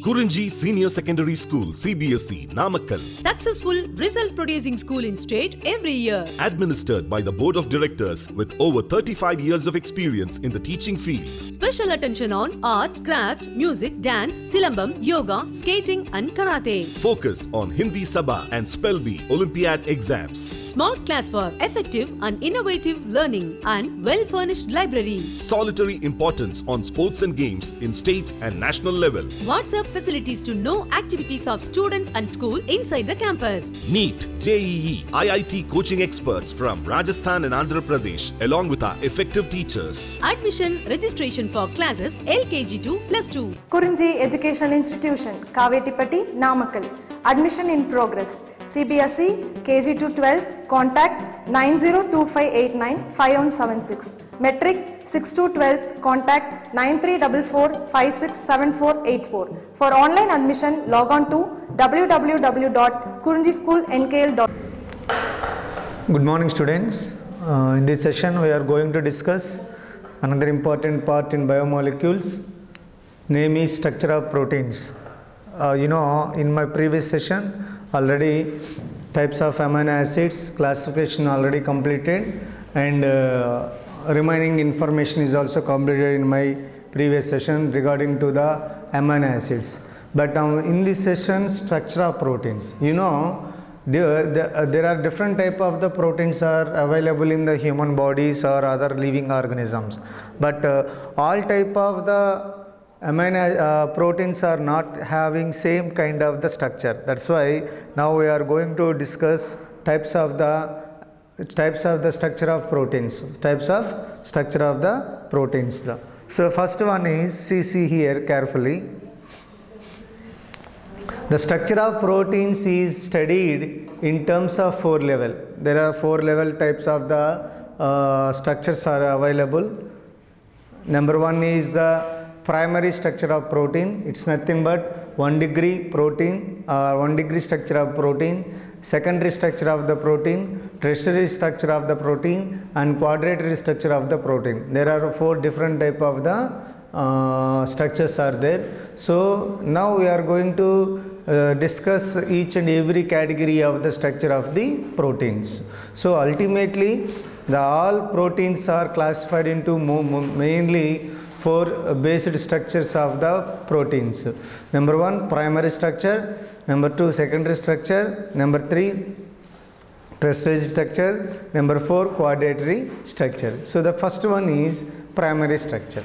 Kurunji Senior Secondary School, CBSE, Namakkal. Successful result producing school in state every year. Administered by the Board of Directors with over 35 years of experience in the teaching field. Special attention on art, craft, music, dance, silambam, yoga, skating and karate. Focus on Hindi Sabha and Spell Bee Olympiad exams. Smart class for effective and innovative learning and well-furnished library. Solitary importance on sports and games in state and national level. WhatsApp facilities to know activities of students and school inside the campus. NEET, JEE, IIT coaching experts from Rajasthan and Andhra Pradesh along with our effective teachers. Admission registration for classes LKG to +2. Kurunji Educational Institution, Kavetipatti, Namakkal. Admission in progress. CBSE, KG to 12, contact 9025895176. Metric 6 to 12, contact 9344567484. For online admission, log on to www.kurunjischoolnkl.com. Good morning, students. In this session, we are going to discuss another important part in biomolecules, name is structure of proteins. In my previous session, already types of amino acids classification already completed, and remaining information is also completed in my previous session regarding to the amino acids. But now in this session, structure of proteins. There are different type of the proteins are available in the human bodies or other living organisms, but all type of the proteins are not having same kind of the structure. That's why now we are going to discuss types of the structure of proteins. So first one is, see here carefully. The structure of proteins is studied in terms of 4 level. There are 4 level types of the structures are available. Number 1 is the primary structure of protein. It's nothing but 1 degree protein, 1 degree structure of protein, secondary structure of the protein, tertiary structure of the protein, and quaternary structure of the protein. There are 4 different type of the structures are there. So now we are going to discuss each and every category of the structure of the proteins. So ultimately, all proteins are classified into mainly 4 basic structures of the proteins. Number 1, primary structure. Number 2, secondary structure. Number 3, tertiary structure. Number 4, quaternary structure. So the first one is primary structure.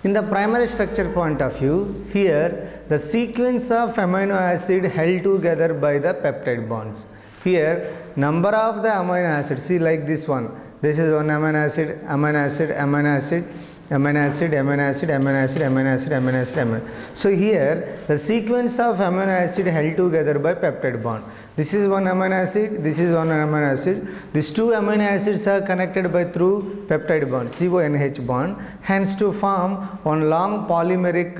In the primary structure point of view, here the sequence of amino acid held together by the peptide bonds. Here number of the amino acids, see like this one. This is one amino acid, amino acid, amino acid, amino acid, amino acid, amino acid, amino acid, amino acid, amino. So here the sequence of amino acid held together by peptide bond. This is one amino acid, this is one amino acid. These 2 amino acids are connected by through peptide bond, CONH bond, hence to form one long polymeric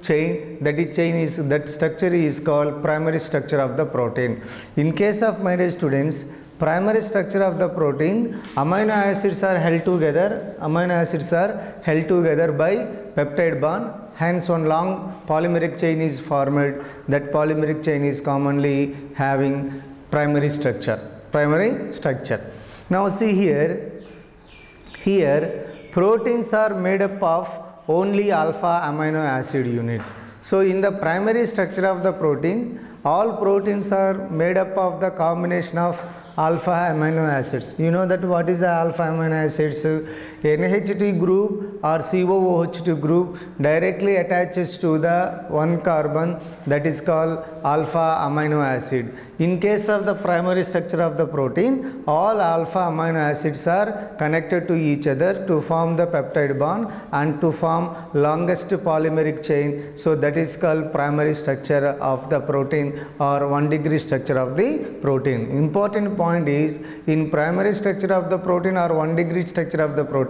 chain. That structure is called primary structure of the protein. In case of my dear students, primary structure of the protein, amino acids are held together by peptide bond, hence one long polymeric chain is formed. That polymeric chain is commonly having primary structure. Now see here proteins are made up of only alpha amino acid units. So in the primary structure of the protein, all proteins are made up of the combination of alpha amino acids. You know that what is the alpha amino acids? NH2 group or COOH2 group directly attaches to the one carbon, that is called alpha amino acid. In case of the primary structure of the protein, all alpha amino acids are connected to each other to form the peptide bond and to form longest polymeric chain. So that is called primary structure of the protein or 1 degree structure of the protein. Important point is, in primary structure of the protein or 1 degree structure of the protein,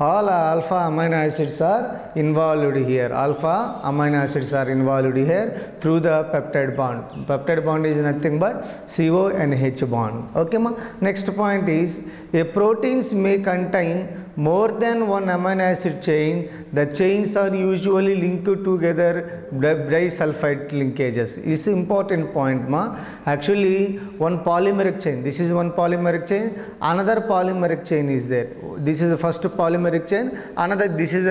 all alpha amino acids are involved here. Alpha amino acids are involved here through the peptide bond. Peptide bond is nothing but CONH bond. Okay, ma? Next point is, a proteins may contain more than one amino acid chain, the chains are usually linked together by disulfide linkages. It's an important point, ma. Actually, one polymeric chain, this is one polymeric chain, another polymeric chain is there. This is the first polymeric chain, another, this is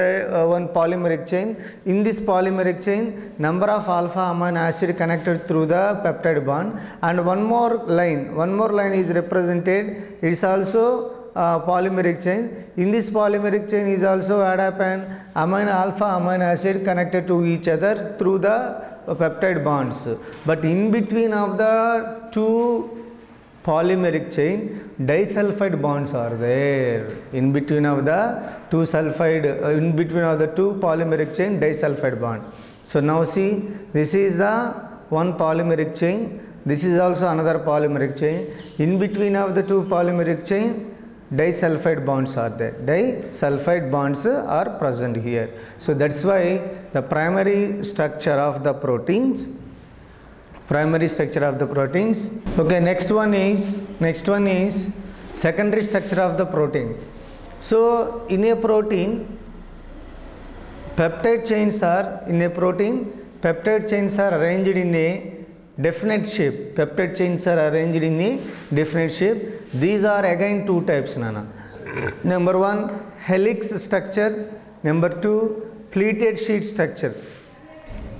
one polymeric chain. In this polymeric chain, number of alpha amino acid connected through the peptide bond, and one more line is represented. It is also polymeric chain. In this polymeric chain is also alpha amino acid connected to each other through the peptide bonds. But in between of the two polymeric chain, disulfide bonds are there. In between of the two polymeric chain, disulfide bond. So now see, this is the one polymeric chain. This is also another polymeric chain. In between of the two polymeric chain, disulfide bonds are there. Disulfide bonds are present here. So that's why the primary structure of the proteins. Okay, next one is secondary structure of the protein. So in a protein, peptide chains are arranged in a definite shape. These are again two types, Nana. Number one, helix structure. Number two, pleated sheet structure.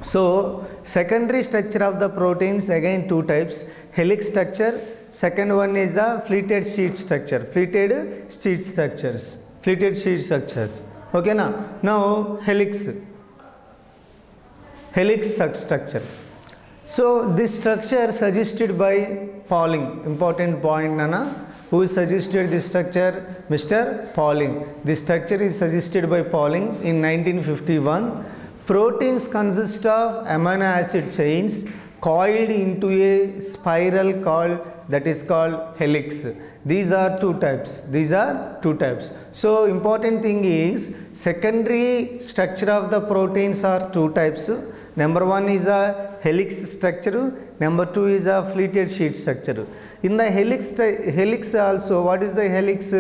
So secondary structure of the proteins, again two types, helix structure. Second one is the pleated sheet structure. Pleated sheet structures. Okay, now helix structure. So this structure suggested by Pauling. Important point, Nana. Who suggested this structure? Mr. Pauling. This structure is suggested by Pauling in 1951. Proteins consist of amino acid chains coiled into a spiral that is called helix. These are two types. So important thing is secondary structure of the proteins are two types. Number one is a helix structure. Number two is a pleated sheet structure. In the helix also, what is the helix?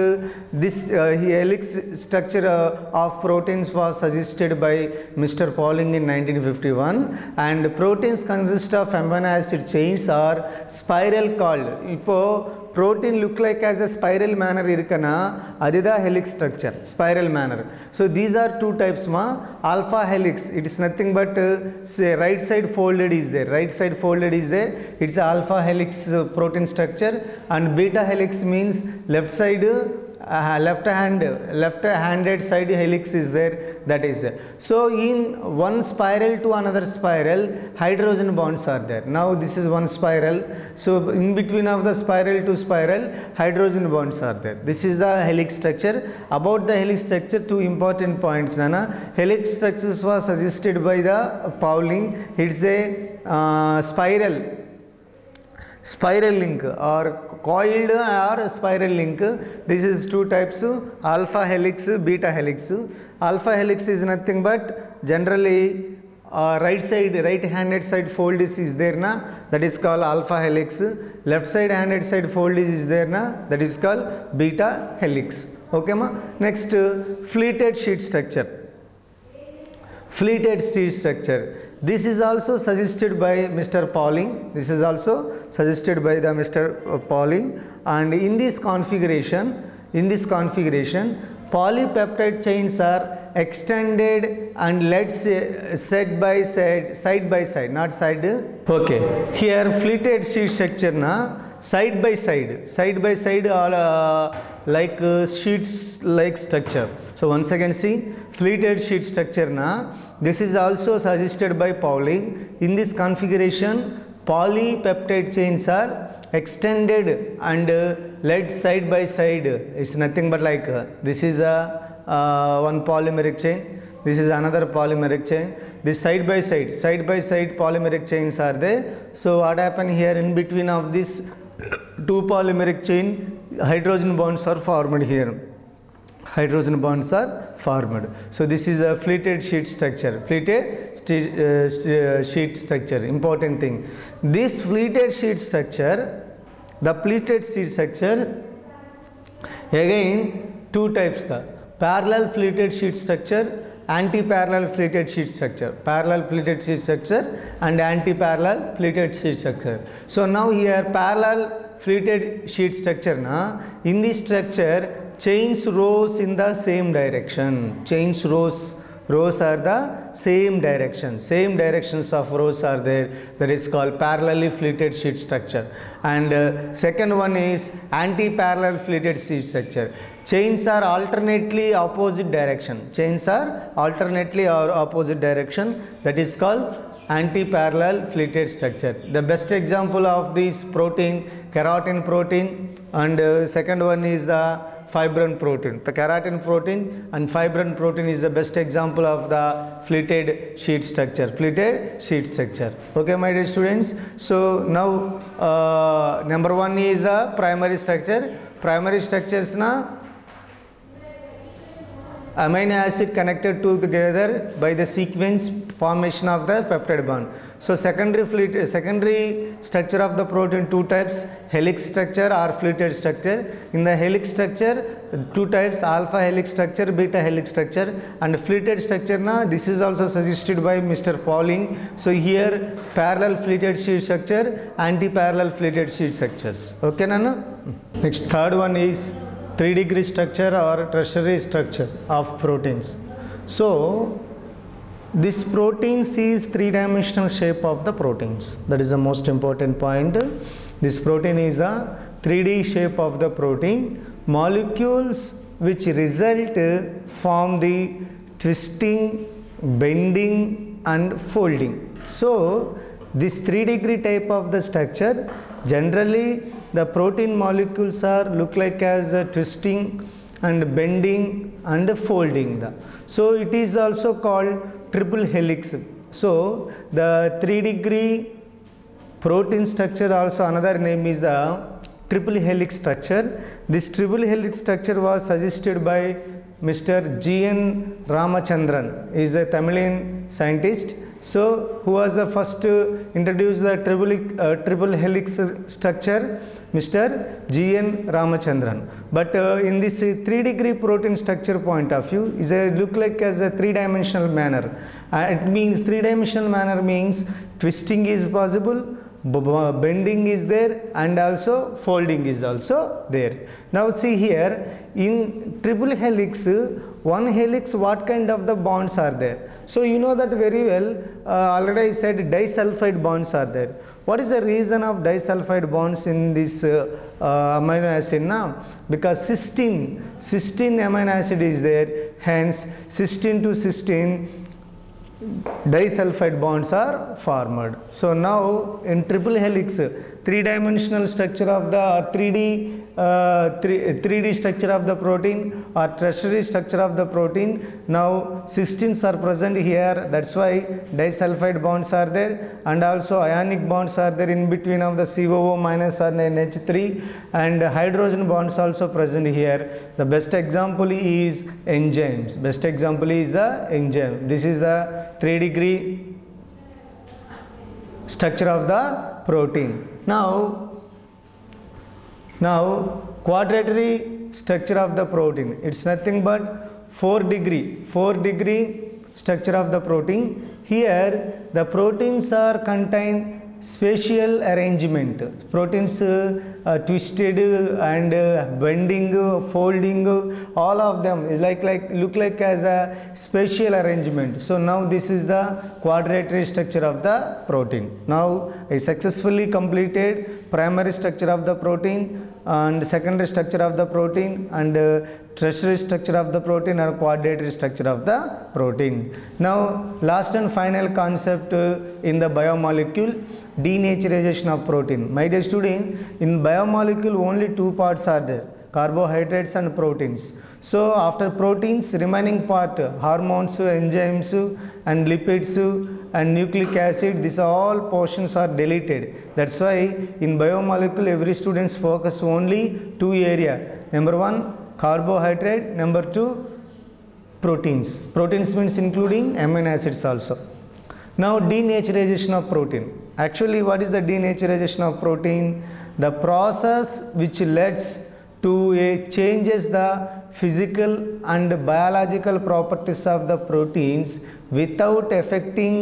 This helix structure of proteins was suggested by Mr. Pauling in 1951, and proteins consist of amino acid chains or spiral coiled. Protein look like as a spiral manner irukana, adida helix structure, spiral manner. So these are two types, ma. Alpha helix, it is nothing but say right side folded is there. It's alpha helix protein structure, and beta helix means left side left-handed side helix is there, that is there. So in one spiral to another spiral, hydrogen bonds are there. Now this is one spiral, so in between of the spiral to spiral, hydrogen bonds are there. This is the helix structure. About the helix structure, two important points, Nana. Helix structures was suggested by the Pauling. It's a spiral link or coiled or spiral link. This is two types, alpha helix, beta helix. Alpha helix is nothing but generally right-handed side fold is there na, that is called alpha helix. Left side handed side fold is there na, that is called beta helix. Okay ma. Next, pleated sheet structure. This is also suggested by Mr. Pauling. And in this configuration, polypeptide chains are extended and led side by side, not side. Okay. Here pleated sheet structure na side by side all like sheets like structure. So once again see, pleated sheet structure na, this is also suggested by Pauling. In this configuration, polypeptide chains are extended and led side by side. It's nothing but like this is a one polymeric chain, this is another polymeric chain. This side by side polymeric chains are there. So what happened here, in between of this two polymeric chain, hydrogen bonds are formed here. So this is a pleated sheet structure. Important thing. This pleated sheet structure, again two types, parallel fleeted sheet structure, anti-parallel fleeted sheet structure, parallel fleeted sheet structure and anti-parallel fleeted sheet structure. So now here parallel fleeted sheet structure na, in this structure chains rows in the same direction, chains rows are the same directions of rows are there, that is called parallelly fleeted sheet structure. And second one is anti-parallel fleeted sheet structure. Chains are alternately opposite direction, that is called anti-parallel fleeted structure. The best example of this protein, keratin protein, and second one is the fibrin protein. The keratin protein and fibrin protein is the best example of the fleeted sheet structure. Okay, my dear students. So now number one is a primary structure. Primary structures na amino acid connected together by the sequence formation of the peptide bond. So secondary structure of the protein, two types, helix structure or fleeted structure. In the helix structure, two types, alpha helix structure, beta helix structure, and fleeted structure na, this is also suggested by Mr. Pauling. So here parallel fleeted sheet structure, anti-parallel fleeted sheet structures. Okay, Nana? Next, third one is 3-degree structure or tertiary structure of proteins. So this proteins is three-dimensional shape of the proteins. That is the most important point. This protein is a 3D shape of the protein. Molecules which result form the twisting, bending and folding. So this 3-degree type of the structure, generally the protein molecules are look like as twisting and bending and folding. So it is also called triple helix. So the 3-degree protein structure, also another name is the triple helix structure. This triple helix structure was suggested by Mr. G.N. Ramachandran. He is a Tamilian scientist. So who was the first to introduce the triple helix structure? Mr. G.N. Ramachandran. But in this 3-degree protein structure point of view, is a look like as a 3-dimensional manner. It means 3-dimensional manner means twisting is possible, bending is there, and also folding is also there. Now see here, in triple helix, one helix, what kind of the bonds are there? So you know that very well, already I said disulfide bonds are there. What is the reason of disulfide bonds in this amino acid now? Because cysteine amino acid is there, hence cysteine to cysteine disulfide bonds are formed. So now in triple helix, 3-dimensional structure of the 3D structure of the protein or tertiary structure of the protein, now cysteines are present here, that's why disulfide bonds are there, and also ionic bonds are there in between of the COO minus and NH3, and hydrogen bonds also present here. The best example is enzymes. This is the 3-degree structure of the protein. Now quadratary structure of the protein, it's nothing but 4-degree structure of the protein. Here the proteins are contain spatial arrangement. Proteins twisted and bending, folding, all of them look like as a spatial arrangement. So now this is the quadratary structure of the protein. Now I successfully completed primary structure of the protein and secondary structure of the protein and tertiary structure of the protein or quadratary structure of the protein. Now last and final concept in the biomolecule, denaturization of protein. My dear student, in biomolecule only two parts are there, carbohydrates and proteins. So after proteins, remaining part, hormones, enzymes and lipids and nucleic acid, these all portions are deleted. That's why in biomolecule every students focus only two area. Number one, carbohydrate. Number two, proteins. Proteins means including amino acids also. Now denaturization of protein. Actually, what is the denaturization of protein? The process which leads to changes the physical and biological properties of the proteins without affecting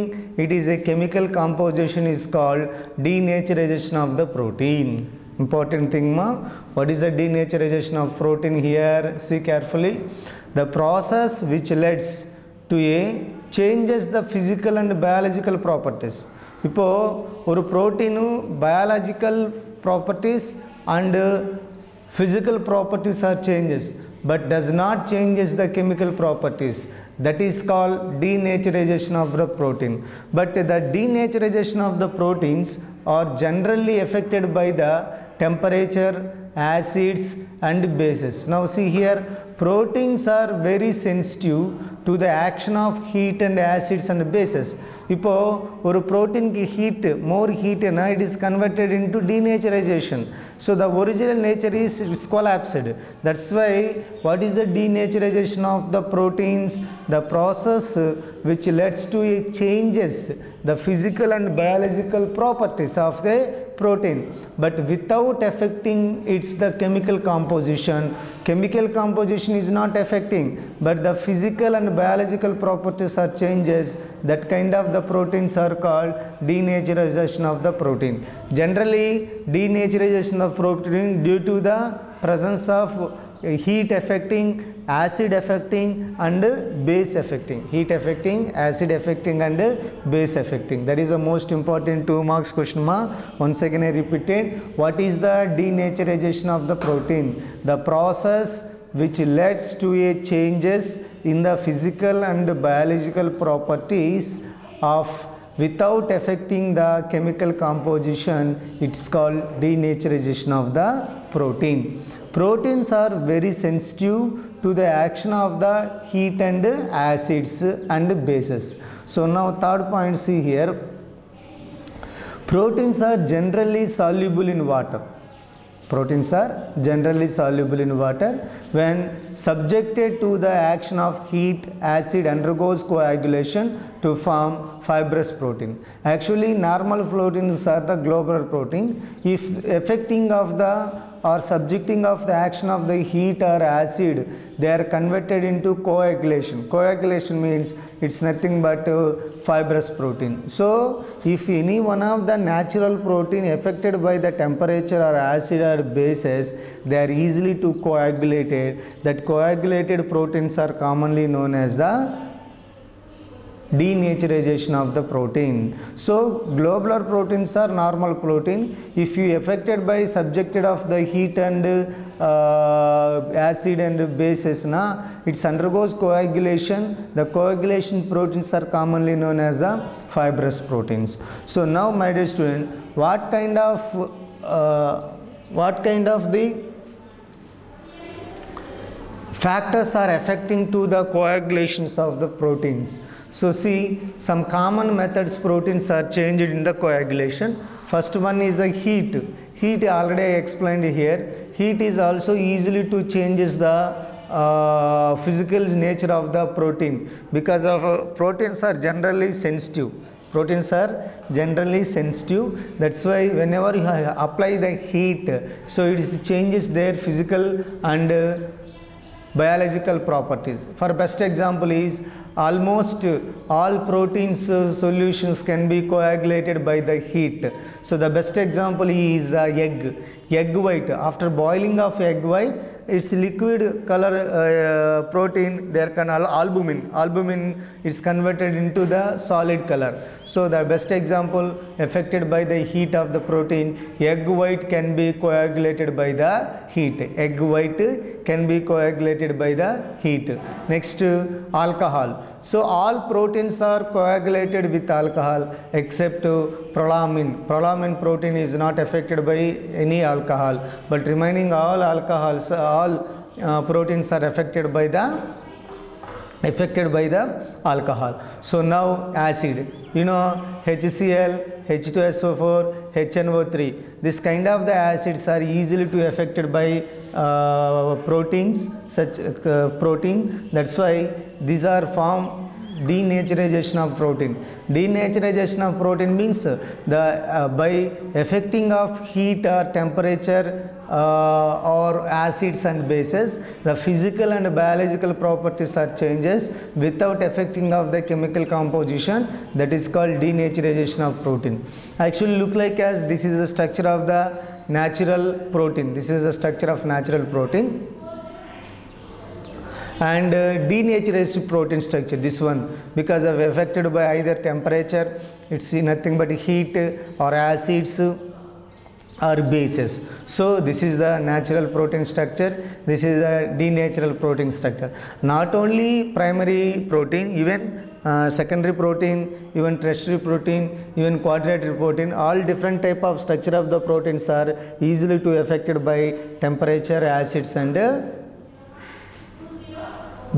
it is a chemical composition is called denaturation of the protein. Important thing ma, what is the denaturation of protein here? See carefully. The process which leads to a changes the physical and biological properties. இப்போ ஒரு protein biological properties and physical properties are changes but does not changes the chemical properties, that is called denaturation of the protein. But the denaturation of the proteins are generally affected by the temperature, acids and bases. Now see here, proteins are very sensitive to the action of heat and acids and bases. இப்போ ஒரு protein ki heat, more heat na, it is converted into denaturation. So the original nature is collapsed. That's why what is the denaturation of the proteins? The process which leads to a changes the physical and biological properties of the protein, but without affecting its the chemical composition. Chemical composition is not affecting, but the physical and biological properties are changes. That kind of the proteins are called denaturation of the protein. Generally, denaturation of protein due to the presence of heat affecting, acid affecting and base affecting. Heat affecting, acid affecting and base affecting. That is the most important 2 marks question mark. Once again I repeated, what is the denaturation of the protein? The process which leads to a changes in the physical and biological properties of without affecting the chemical composition, it's called denaturation of the protein. Proteins are very sensitive to the action of the heat and acids and bases. So now third point, see here, proteins are generally soluble in water. Proteins are generally soluble in water. When subjected to the action of heat, acid undergoes coagulation to form fibrous protein. Actually, normal proteins are the globular protein. If affecting of the or subjecting of the action of the heat or acid, they are converted into coagulation. Coagulation means it's nothing but fibrous protein. So if any one of the natural protein affected by the temperature or acid or bases, they are easily to coagulated. That coagulated proteins are commonly known as the denaturation of the protein. So globular proteins are normal protein. If you affected by subjected of the heat and acid and bases na, it undergoes coagulation. The coagulation proteins are commonly known as the fibrous proteins. So now my dear student, what kind of the factors are affecting to the coagulations of the proteins? So see, some common methods proteins are changed in the coagulation. First one is the heat. Heat already I explained here. Heat is also easily to changes the physical nature of the protein, because of proteins are generally sensitive. Proteins are generally sensitive. That's why whenever you apply the heat, so it changes their physical and biological properties. For best example is, almost all proteins solutions can be coagulated by the heat. So the best example is the egg white. After boiling of egg white, its liquid color protein, there can albumin is converted into the solid color. So the best example affected by the heat of the protein, egg white can be coagulated by the heat. Egg white can be coagulated by the heat. Next, alcohol. So all proteins are coagulated with alcohol except prolamine. Prolamine protein is not affected by any alcohol, but remaining all alcohols, all proteins are affected by the alcohol. So now acid, you know, HCl, H2SO4, HNO3, this kind of the acids are easily to affected by proteins, such protein. That's why these are formed denaturation of protein. Denaturation of protein means the by affecting of heat or temperature or acids and bases, the physical and biological properties are changes without affecting of the chemical composition, that is called denaturization of protein. Actually look like as this is the structure of the natural protein. This is the structure of natural protein. And denaturized protein structure, this one, because of affected by either temperature, it's nothing but heat or acids or bases. So this is the natural protein structure, this is the denatural protein structure. Not only primary protein, even secondary protein, even tertiary protein, even quaternary protein, all different type of structure of the proteins are easily to affected by temperature, acids and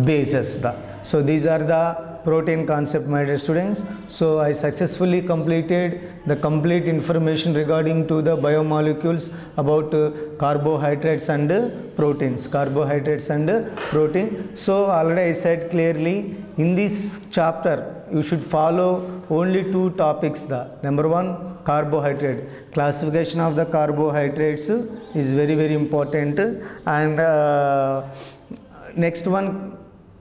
bases. So these are the protein concept, my dear students. So I successfully completed the complete information regarding to the biomolecules about carbohydrates and proteins. Carbohydrates and protein. So already I said clearly, in this chapter you should follow only two topics. The number one, carbohydrate. Classification of the carbohydrates is very very important, and next one,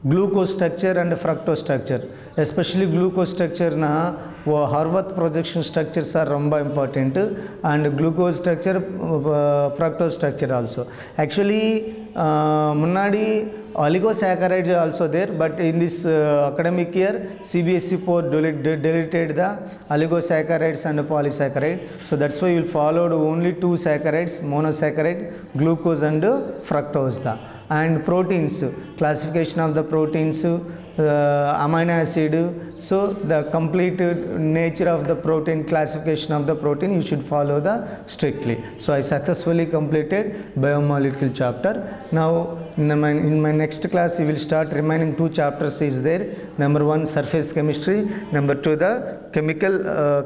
glucose structure and fructose structure. Especially glucose structure na Horvath projection structures are romba important, and glucose structure, fructose structure also. Actually munnadi oligosaccharides also there, but in this academic year CBSE board deleted the oligosaccharides and polysaccharide. So that's why you will follow only two saccharides, monosaccharide, glucose and fructose. And proteins, classification of the proteins, amino acid. So the complete nature of the protein, classification of the protein, you should follow the strictly. So I successfully completed biomolecule chapter. Now in my next class you will start remaining two chapters is there. Number one, surface chemistry. Number two, the chemical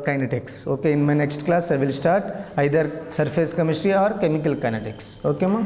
kinetics. Okay, in my next class I will start either surface chemistry or chemical kinetics. Okay, ma?